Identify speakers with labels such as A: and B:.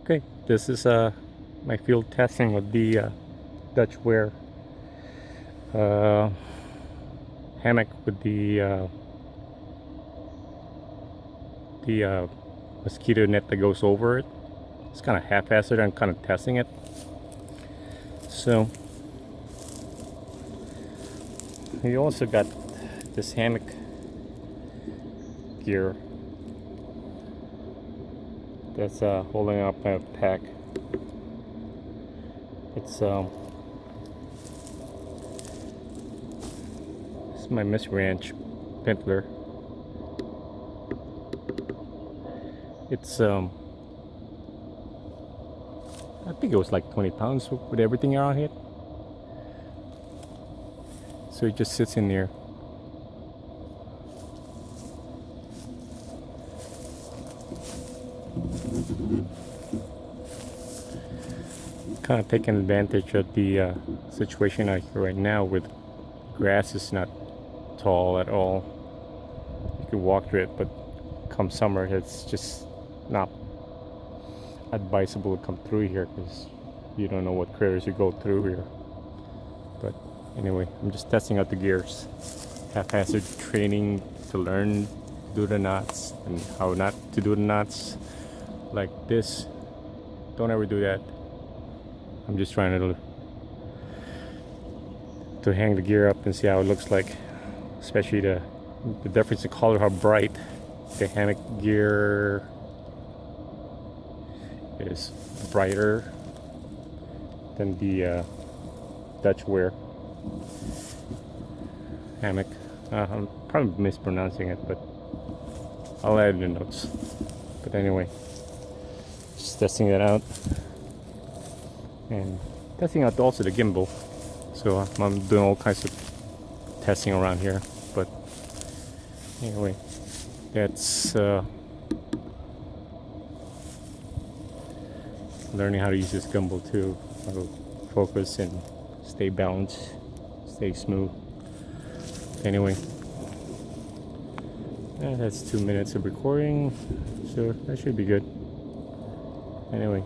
A: Okay, this is my field testing with the Dutchware uh, hammock with the mosquito net that goes over it. It's kind of half-assed. I'm kind of testing it. So we also got this hammock gear that's holding up my pack. It's this is my Miss Ranch Pentler. It's I think it was like 20 pounds with everything around it. So it just sits in there. Kind of taking advantage of the situation out here right now with grass is not tall at all. You can walk through it, but come summer it's just not advisable to come through here because you don't know what critters you go through here. But anyway, I'm just testing out the gears. Haphazard training to learn to do the knots and how not to do the knots like this. Don't ever do that. I'm just trying to hang the gear up and see how it looks like, especially the difference in color, how bright the hammock gear is, brighter than the Dutchware hammock. I'm probably mispronouncing it, but I'll add in the notes. But anyway, just testing that out. And testing out also the gimbal. So I'm doing all kinds of testing around here. But anyway, that's learning how to use this gimbal too. How to focus and stay balanced, stay smooth. Anyway, that's 2 minutes of recording, so that should be good. Anyway.